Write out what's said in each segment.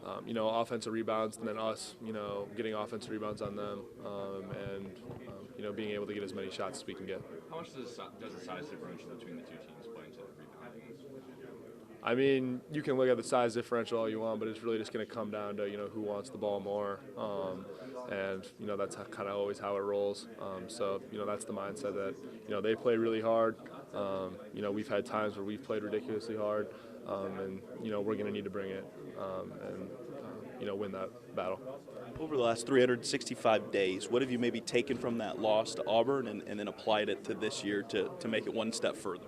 offensive rebounds, and then us, getting offensive rebounds on them, and being able to get as many shots as we can get. How much does the size differential between the two teams play into the rebounding? I mean, you can look at the size differential all you want, but it's really just going to come down to who wants the ball more, and that's kind of always how it rolls. So that's the mindset that they play really hard. We've had times where we've played ridiculously hard, and we're going to need to bring it and win that battle. Over the last 365 days, what have you maybe taken from that loss to Auburn and then applied it to this year to make it one step further?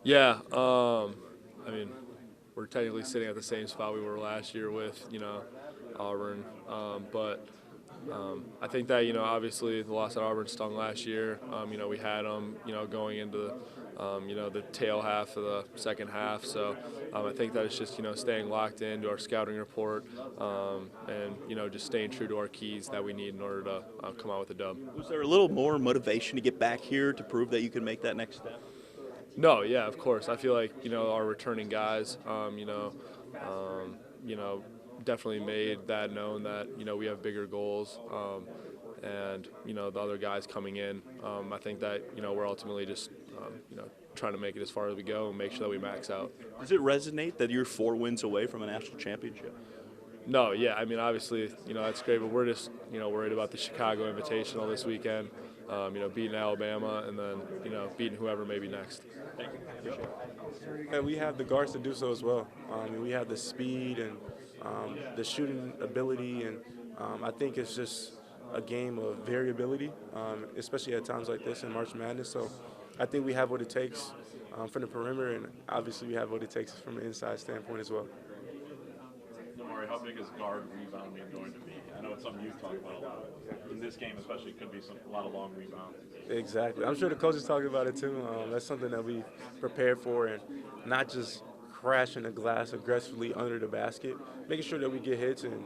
Yeah, I mean, we're technically sitting at the same spot we were last year with, Auburn. But I think that, obviously the loss at Auburn stung last year. We had them, going into, the tail half of the second half. So I think that it's just, staying locked into our scouting report and, just staying true to our keys that we need in order to come out with a dub. Was there a little more motivation to get back here to prove that you can make that next step? No, yeah, of course. I feel like our returning guys, definitely made that known that we have bigger goals, and the other guys coming in. I think that we're ultimately just trying to make it as far as we go and make sure that we max out. Does it resonate that you're 4 wins away from a national championship? No, yeah, I mean obviously that's great, but we're just worried about the Chicago Invitational this weekend. Beating Alabama and then beating whoever may be next. Thank you. Appreciate it. And we have the guards to do so as well. We have the speed and the shooting ability, and I think it's just a game of variability, especially at times like this in March Madness. So I think we have what it takes from the perimeter, and obviously we have what it takes from an inside standpoint as well. Amari, how big is guard rebounding going to be? I know it's something you've talked about a lot. In this game especially, it could be a lot of long rebounds. Exactly. I'm sure the coaches talking about it too. That's something that we prepared for, and not just crashing the glass aggressively under the basket, making sure that we get hits, and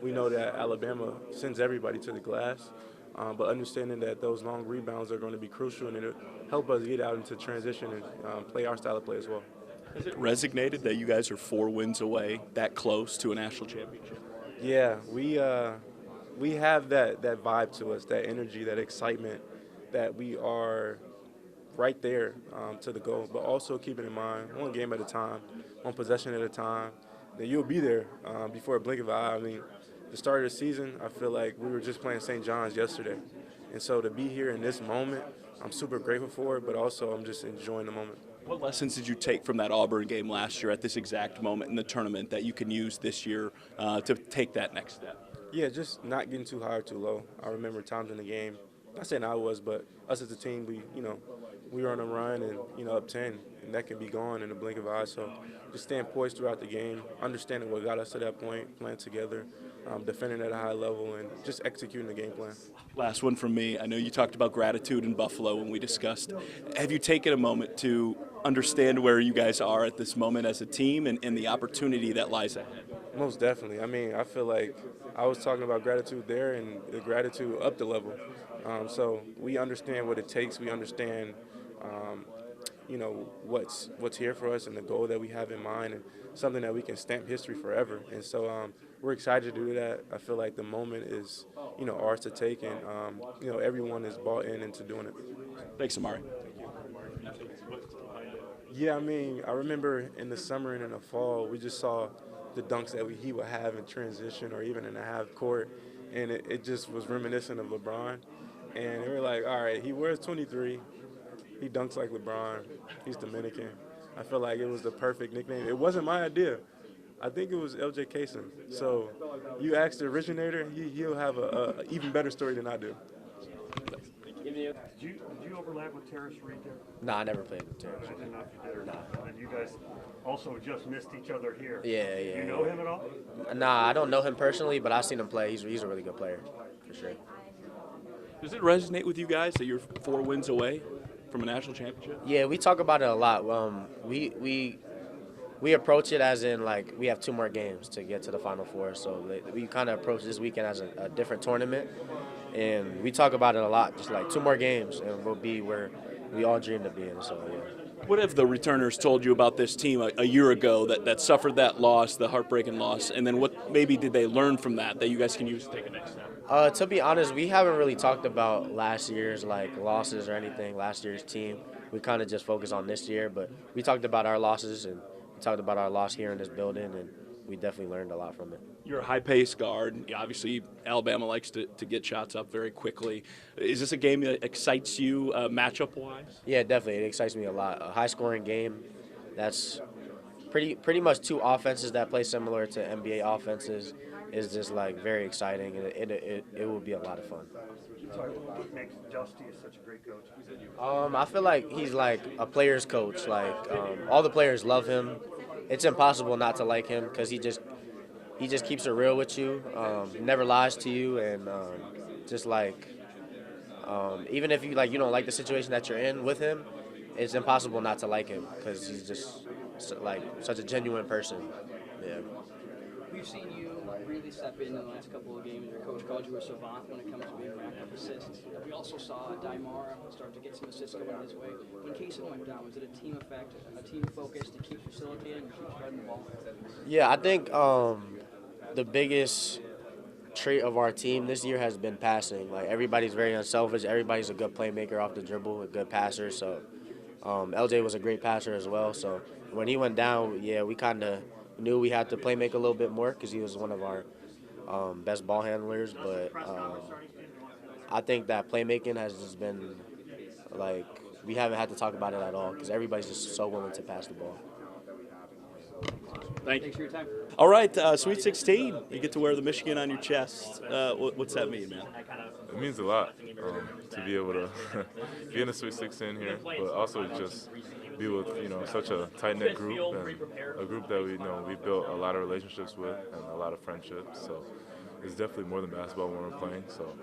we know that Alabama sends everybody to the glass, but understanding that those long rebounds are going to be crucial, and it'll help us get out into transition and play our style of play as well. Has it resonated that you guys are 4 wins away, that close to a national championship? Yeah, we have that vibe to us, that energy, that excitement, that we are right there to the goal, but also keeping in mind one game at a time, one possession at a time, that you'll be there before a blink of an eye. I mean, the start of the season, I feel like we were just playing St. John's yesterday. And so to be here in this moment, I'm super grateful for it, but also I'm just enjoying the moment. What lessons did you take from that Auburn game last year at this exact moment in the tournament that you can use this year to take that next step? Yeah, just not getting too high or too low. I remember times in the game, not saying I was, but us as a team, we were on a run and, up 10, and that can be gone in a blink of an eye. So just staying poised throughout the game, understanding what got us to that point, playing together, defending at a high level, and just executing the game plan. Last one from me. I know you talked about gratitude in Buffalo when we discussed. Have you taken a moment to understand where you guys are at this moment as a team and the opportunity that lies ahead? Most definitely. I mean, I feel like I was talking about gratitude there, and the gratitude up the level. So we understand what it takes. We understand, what's here for us and the goal that we have in mind, and something that we can stamp history forever. And so we're excited to do that. I feel like the moment is, ours to take, and, everyone is bought into doing it. Thanks, Amari. Yeah, I mean, I remember in the summer and in the fall, we just saw the dunks that he would have in transition or even in the half court, and it just was reminiscent of LeBron. And we were like, all right, he wears 23, he dunks like LeBron, he's Dominican. I feel like it was the perfect nickname. It wasn't my idea. I think it was LJ Kaysen. So you ask the originator, he'll have a even better story than I do. Did you overlap with Terrace Reed there? No, I never played with Terrace. I didn't know if you did or not. And you guys also just missed each other here. Yeah. You know him at all? Nah, I don't know him personally, but I've seen him play. He's a really good player, for sure. Does it resonate with you guys that you're 4 wins away from a national championship? Yeah, we talk about it a lot. We approach it as in, like, we have 2 more games to get to the Final Four. So we kind of approach this weekend as a different tournament. And we talk about it a lot, just like 2 more games, and we'll be where we all dreamed of being. So, yeah. What have the returners told you about this team a year ago that suffered that loss, the heartbreaking loss, and then what maybe did they learn from that you guys can use to take a next step? To be honest, we haven't really talked about last year's losses or anything. Last year's team, we kind of just focused on this year. But we talked about our losses and we talked about our loss here in this building, and we definitely learned a lot from it. You're a high-paced guard. Obviously, Alabama likes to get shots up very quickly. Is this a game that excites you matchup-wise? Yeah, definitely. It excites me a lot. A high-scoring game. That's pretty much two offenses that play similar to NBA offenses. Is just very exciting, and it will be a lot of fun. Sorry, what makes Dusty such a great coach? I feel like he's like a player's coach. All the players love him. It's impossible not to like him because he just keeps it real with you. Never lies to you, and even if you you don't like the situation that you're in with him, it's impossible not to like him because he's just such a genuine person. Yeah. We've seen you really step in the last couple of games. Your coach called you a savant when it comes to being racked up assists. We also saw Daimara start to get some assists going his way. When Kaysen went down, was it a team effect, a team focus to keep facilitating and keep spreading the ball? Yeah, I think the biggest trait of our team this year has been passing. Everybody's very unselfish. Everybody's a good playmaker off the dribble, a good passer. So LJ was a great passer as well. So when he went down, yeah, we kind of knew we had to play make a little bit more because he was one of our best ball handlers. But I think that playmaking has just been we haven't had to talk about it at all because everybody's just so willing to pass the ball. Thanks for your time. All right, Sweet 16. You get to wear the Michigan on your chest. What's that mean, man? It means a lot to be able to be in the Sweet 16 here, but also just be with such a tight-knit group and a group that we built a lot of relationships with and a lot of friendships. So it's definitely more than basketball when we're playing. So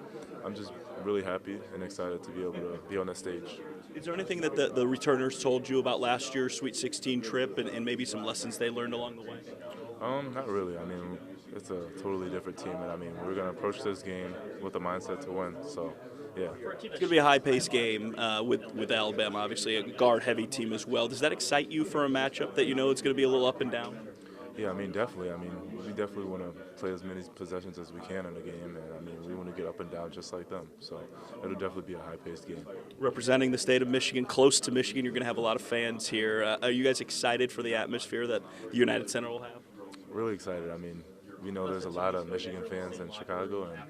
I'm just really happy and excited to be able to be on that stage. Is there anything that the returners told you about last year's Sweet 16 trip and maybe some lessons they learned along the way? Not really. I mean, it's a totally different team, and I mean, we're going to approach this game with the mindset to win. So, yeah. It's going to be a high-paced game with Alabama, obviously a guard-heavy team as well. Does that excite you for a matchup that it's going to be a little up and down? Yeah, I mean, definitely. I mean, we definitely want to play as many possessions as we can in the game, and I mean, we want to get up and down just like them. So it'll definitely be a high-paced game. Representing the state of Michigan, close to Michigan, you're going to have a lot of fans here. Are you guys excited for the atmosphere that the United Center will have? Really excited. I mean, we know there's a lot of Michigan fans in Chicago, and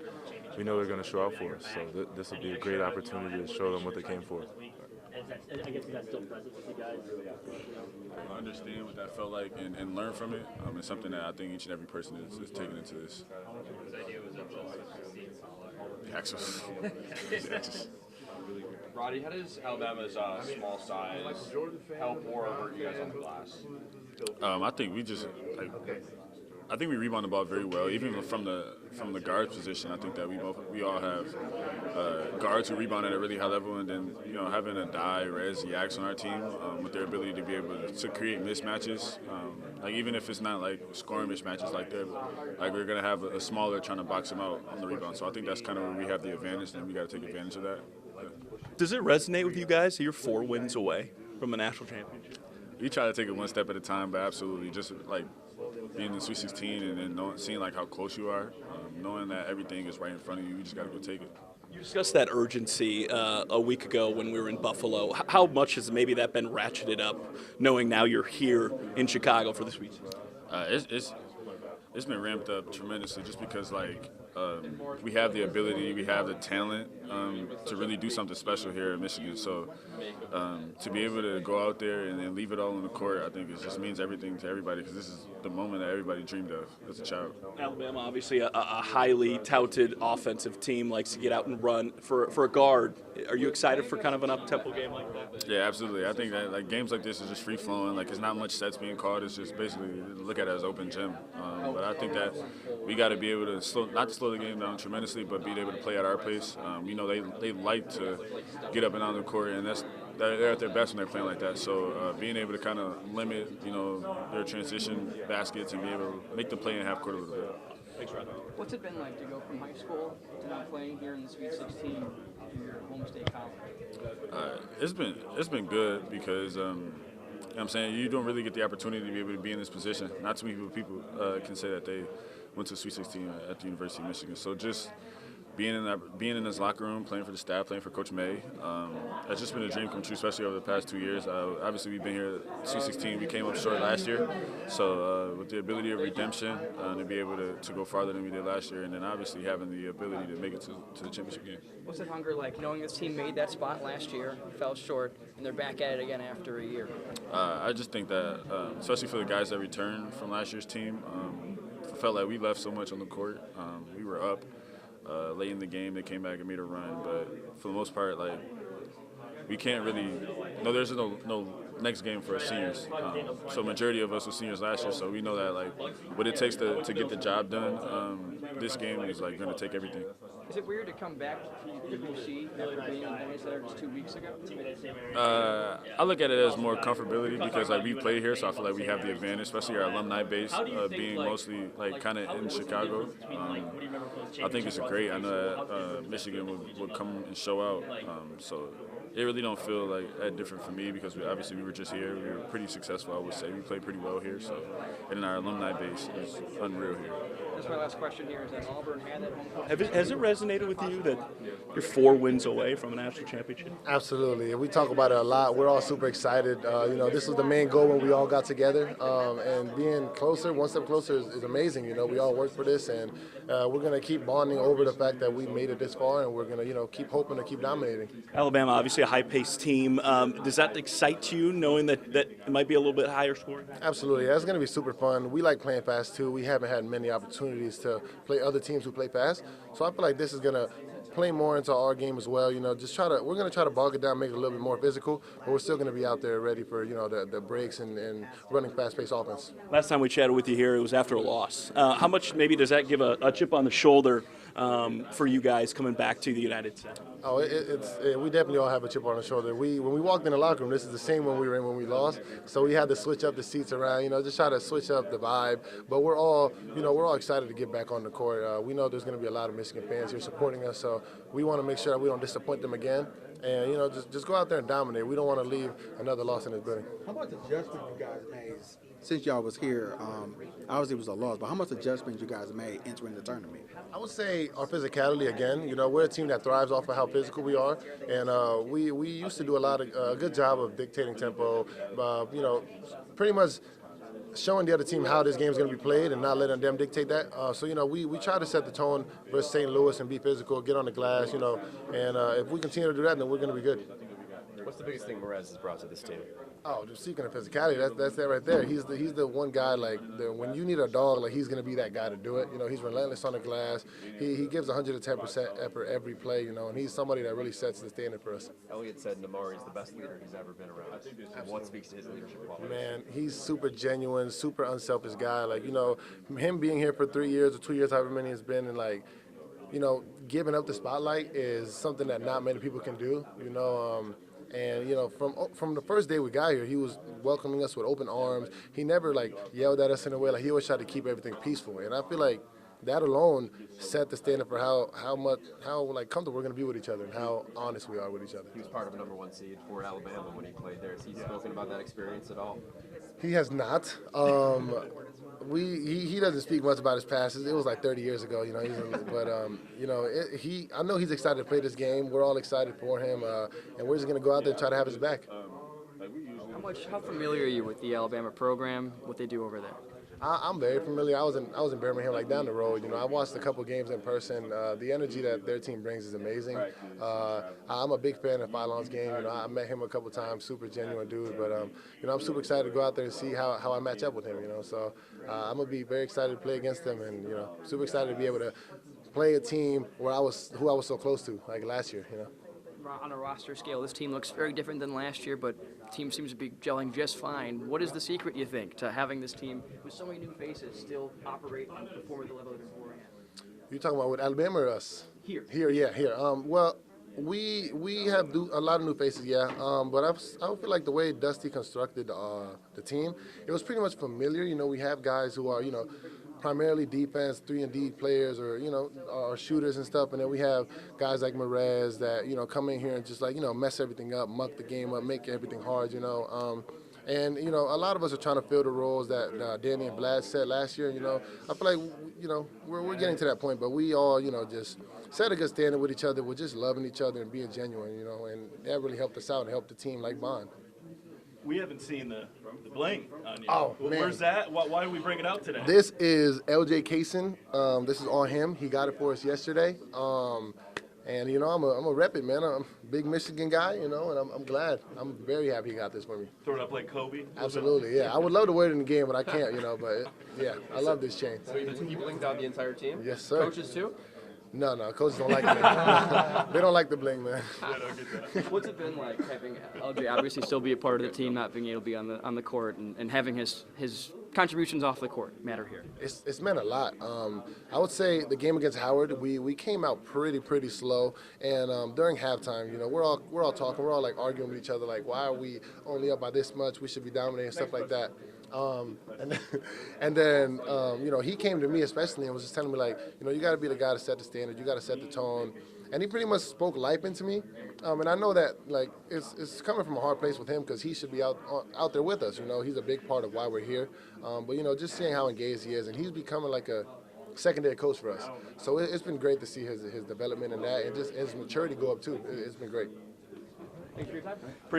we know they're going to show out for us. So this will be a great opportunity to show them what they came for. I guess that's still present with you guys. I understand what that felt like and learn from it. It's something that I think each and every person is taking into this. The Axis. Roddy, how does Alabama's small size help or hurt you guys on the glass? I think we rebound the ball very well, even from the guards position. I think that we all have guards who rebound at a really high level, and then having a Die, Rez, Yax on our team with their ability to be able to create mismatches. Even if it's not scoring mismatches like that, we're gonna have a smaller trying to box them out on the rebound. So I think that's kind of where we have the advantage, and we got to take advantage of that. Yeah. Does it resonate with you guys that you're 4 wins away from a national championship? We try to take it one step at a time, but absolutely, just being in the Sweet 16 and then seeing how close you are, knowing that everything is right in front of you, you just got to go take it. You discussed that urgency a week ago when we were in Buffalo. How much has maybe that been ratcheted up, knowing now you're here in Chicago for the Sweet 16? It's been ramped up tremendously just because we have the ability, we have the talent to really do something special here in Michigan. So to be able to go out there and then leave it all on the court, I think it just means everything to everybody because this is the moment that everybody dreamed of as a child. Alabama, obviously a highly touted offensive team, likes to get out and run. For a guard, are you excited for kind of an up-tempo game like that? Yeah, absolutely. I think that games like this is just free-flowing. It's not much sets being called. It's just basically look at it as open gym. But I think that we got to be able to not to slow the game down tremendously, but being able to play at our pace. They like to get up and down the court, and they're at their best when they're playing like that. So being able to kind of limit, their transition baskets and be able to make them play in half court a little bit. Thanks, Rod. What's it been like to go from high school to now playing here in the Sweet 16 in your home state college? It's been good because you know what I'm saying, you don't really get the opportunity to be able to be in this position. Not too many people can say that they went to Sweet 16 at the University of Michigan. So just being in this locker room, playing for the staff, playing for Coach May, that's just been a dream come true, especially over the past 2 years. Obviously, we've been here at Sweet 16. We came up short last year. So with the ability of redemption, to be able to go farther than we did last year, and then obviously having the ability to make it to the championship game. What's that hunger like, knowing this team made that spot last year, fell short, and they're back at it again after a year? I just think that, especially for the guys that returned from last year's team, felt like we left so much on the court. We were up late in the game. They came back and made a run, but for the most part, like, we can't really. There's no next game for us seniors. So majority of us were seniors last year, so we know that, like, what it takes to get the job done. This game is like going to take everything. Is it weird to come back to UC after being in Boys there just 2 weeks ago? I look at it as more comfortability because, like, we played here, so I feel like we have the advantage, especially our alumni base being mostly like kind of in Chicago. I think it's great. I know that Michigan would come and show out, so it really don't feel like that different for me because obviously we were just here. We were pretty successful, I would say. We played pretty well here, so, and then our alumni base is unreal here. That's my last question here. Is that Auburn had that home court? Has it resonated with you that you're 4 wins away from a national championship? Absolutely, and we talk about it a lot. We're all super excited. This was the main goal when we all got together, and being closer, one step closer, is amazing. We all work for this, and we're going to keep bonding over the fact that we made it this far, and we're going to, keep hoping to keep dominating. Alabama, obviously a high-paced team. Does that excite you, knowing that it might be a little bit higher scoring? Absolutely, that's going to be super fun. We like playing fast too. We haven't had many opportunities to play other teams who play fast, so I feel like this is going to play more into our game as well. We're going to try to bog it down, make it a little bit more physical, but we're still going to be out there ready for the breaks and running fast-paced offense. Last time we chatted with you here, it was after a loss. How much maybe does that give a chip on the shoulder for you guys coming back to the United Center? Oh, we definitely all have a chip on our shoulder. When we walked in the locker room, this is the same one we were in when we lost. So we had to switch up the seats around, just try to switch up the vibe. But we're all excited to get back on the court. We know there's going to be a lot of Michigan fans here supporting us, so we want to make sure that we don't disappoint them again. And just go out there and dominate. We don't want to leave another loss in this building. How much adjustment you guys made since y'all was here? Obviously it was a loss, but how much adjustment you guys made entering the tournament? I would say our physicality again. We're a team that thrives off of how physical we are, and we used to do a good job of dictating tempo. Pretty much showing the other team how this game is going to be played and not letting them dictate that. We try to set the tone versus St. Louis and be physical, get on the glass, and if we continue to do that, then we're going to be good. What's the biggest thing Mraz has brought to this team? Oh, just speaking of physicality, that's that right there. He's the one guy, when you need a dog, he's going to be that guy to do it. He's relentless on the glass. He gives 110% effort every play, and he's somebody that really sets the standard for us. Elliott said Namari is the best leader he's ever been around. What speaks to his leadership qualities? Man, he's super genuine, super unselfish guy. Him being here for 3 years or 2 years, however many it's been, and giving up the spotlight is something that not many people can do. From the first day we got here, he was welcoming us with open arms. He never yelled at us in a way. He always tried to keep everything peaceful. And I feel like that alone set the standard for how comfortable we're going to be with each other and how honest we are with each other. He was part of a #1 seed for Alabama when he played there. Has he spoken about that experience at all? He has not. He doesn't speak much about his past. It was 30 years ago, I know he's excited to play this game. We're all excited for him, and we're just going to go out there and try to have his back. How familiar are you with the Alabama program, what they do over there? I'm very familiar. I was in Birmingham, down the road. I watched a couple games in person. The energy that their team brings is amazing. I'm a big fan of Philon's game. I met him a couple times. Super genuine dude. But I'm super excited to go out there and see how I match up with him. So I'm gonna be very excited to play against him, and super excited to be able to play a team who I was so close to last year. On a roster scale, this team looks very different than last year, but the team seems to be gelling just fine. What is the secret, you think, to having this team with so many new faces still operate and perform at the level they've been performing at? You talking about with Alabama or us? Here. Here. Well, we have a lot of new faces, yeah. But I feel like the way Dusty constructed the team, it was pretty much familiar. We have guys who are, primarily defense, 3-and-D players, or or shooters and stuff, and then we have guys like Merez that come in here and just like mess everything up, muck the game up, make everything hard. And a lot of us are trying to fill the roles that Danny and Vlad set last year. I feel like we're getting to that point, but we all just set a good standard with each other. We're just loving each other and being genuine. And that really helped us out and helped the team like bond. We haven't seen the bling on you. Oh, man. Where's that? Why do we bring it out today? This is LJ Kaysen. This is on him. He got it for us yesterday. And I'm a rep it, man. I'm a big Michigan guy, and I'm glad. I'm very happy he got this for me. Throw it up like Kobe. Absolutely, yeah. I would love to wear it in the game, but I can't, But yeah, I love this chain. So he blinged out the entire team? Yes, sir. Coaches too? No, coaches don't like it. They don't like the bling, man. What's it been like having LJ obviously still be a part of the team, not being able to be on the court, and having his contributions off the court matter here? It's meant a lot. I would say the game against Howard, we came out pretty slow, and during halftime, we're all talking, we're all like arguing with each other, like why are we only up by this much? We should be dominating, stuff like that. And then he came to me especially and was just telling me like, you got to be the guy to set the standard, you got to set the tone, and he pretty much spoke life into me. And I know that like it's coming from a hard place with him because he should be out there with us. He's a big part of why we're here. But just seeing how engaged he is, and he's becoming like a secondary coach for us. So it's been great to see his development in that, and just his maturity go up too. It's been great. Thanks for your time. Appreciate it.